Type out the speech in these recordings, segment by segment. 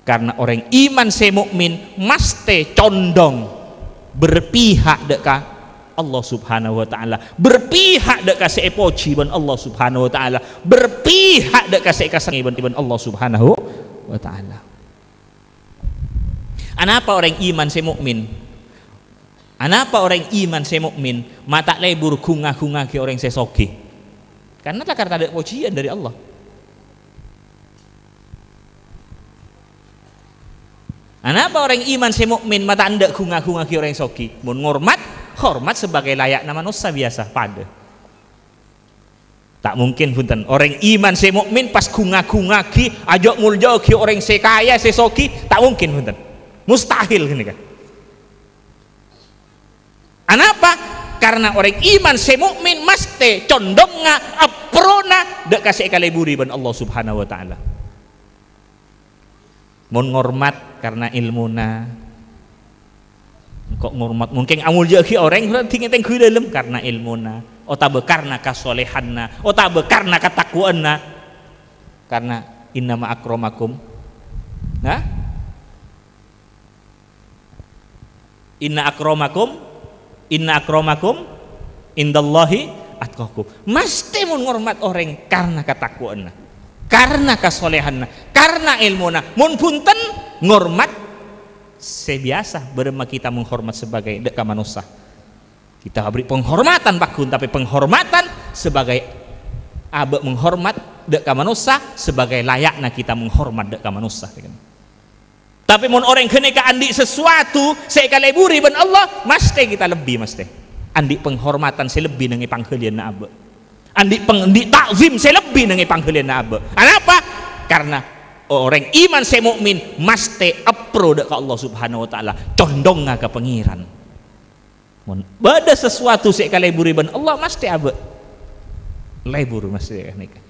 Karena orang iman se mukmin mesti condong berpihak dekat Allah Subhanahu wa taala, berpihak dekat sepoji ban Allah Subhanahu wa taala, berpihak dekat sekasang ban Allah Subhanahu wa taala. Anapa orang iman se mukmin? Anapa orang iman se mukmin mata lebur kunga-kunga ke orang sesoki? Karena tak ada pujian dari Allah. Anapa orang iman se mukmin mata anda kunga-kunga ke orang soki? Mun ngormat, hormat sebagai layak nama manusia biasa pada. Tak mungkin punten orang iman se mukmin pas kunga-kunga ki ajak mulja ki orang se kaya se soki, tak mungkin punten. Mustahil gini kan. Anapa? Karena orang iman se mukmin mesti condongna aprona dek kasih kaleburi ban Allah Subhanahu wa taala. Mun ngormat karena ilmuna, kok ngormat mungkin amul jeki orang tinggi tengku dalam karena ilmuna, otabe karena kasolehanna, otabe karena katakwaanna, karena innama akramakum, nah, inna akramakum indallahi atqakum. Mesti mun ngormat orang karena katakwaanna, karena kasolehanna, karena ilmuna. Mun punten ngormat sebiasa berema kita menghormat sebagai deka manusia. Kita beri penghormatan bakun, tapi penghormatan sebagai abe menghormat deka manusia sebagai layaknya kita menghormat deka manusia. Tapi mun orang kene ka andi sesuatu sekaleburi ban Allah, mesti kita lebih mesti. Andi penghormatan selebih nangi pangheulian abe. Andi takzim selebih nangi pangheulian abe. Kenapa? Karena orang iman se mukmin mesti apro ke Allah Subhanahu wa taala, condong ke pengiran. Mun bada sesuatu se kaleburi ban Allah mesti abe. Lebur mesti nika.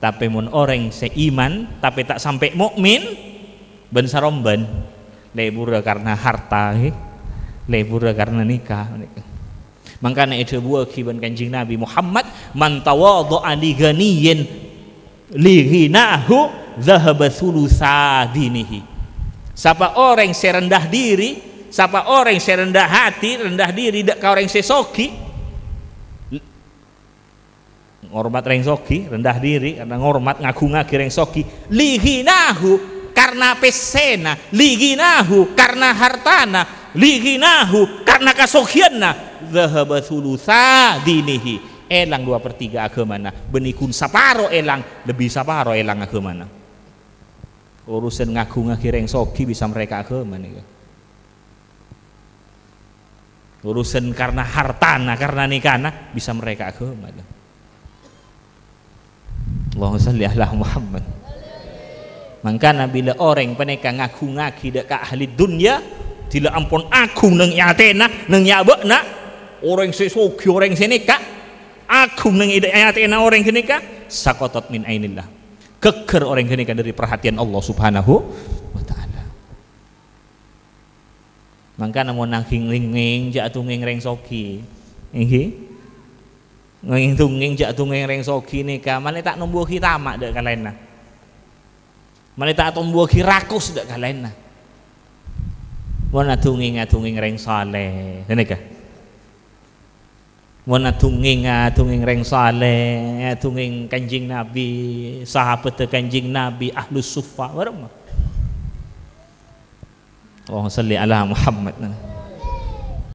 Tapi mun orang seiman tapi tak sampai mukmin ben saromban, lebur karena harta, lebur karena nikah. Makanya itu buah kiban Kanjeng Nabi Muhammad, man tawadha'a li ghaniyin li ghinahu dhahaba thulutsa dinihi. Siapa orang serendah diri, siapa orang serendah hati, rendah diri dak ka orang sesoki, ngormat reng soki, rendah diri karena ngormat ngaku-ngaku reng soki, liginahu karena pesena, liginahu karena hartana, liginahu karena kasokianna, dhahaba thulutsa dinihi. Elang 2/3 agamana, benikun saparo elang, lebih saparo elang agamana. Urusan ngaku-ngaku reng soki bisa mereka agama nih. Urusan karena hartana, karena nikana bisa mereka agama. Allahumma shalli ala Muhammad. Mangkana bila orang peneka ngaku-ngaku dak ka ahli dunya, tila ampun aku nang yatena, nang yabekna, orang sesoki orang seneka, aku nang yatena orang seneka, sakotot min ainillah. Keker orang seneka dari perhatian Allah Subhanahu wa taala. Mangkana mun nang nging jatuh nging reng soki. Nggih. Nging tunging jak tunging reng sogi nika mane tak numbuh kita mak dek kalena, mane tak tumbuh rakus dek kalena, mana tunging reng saleh nika, mana tunging reng saleh, tunging Kanjeng Nabi, sahabat Kanjeng Nabi, ahlus sufa, warma. Allahumma shalli ala Muhammad.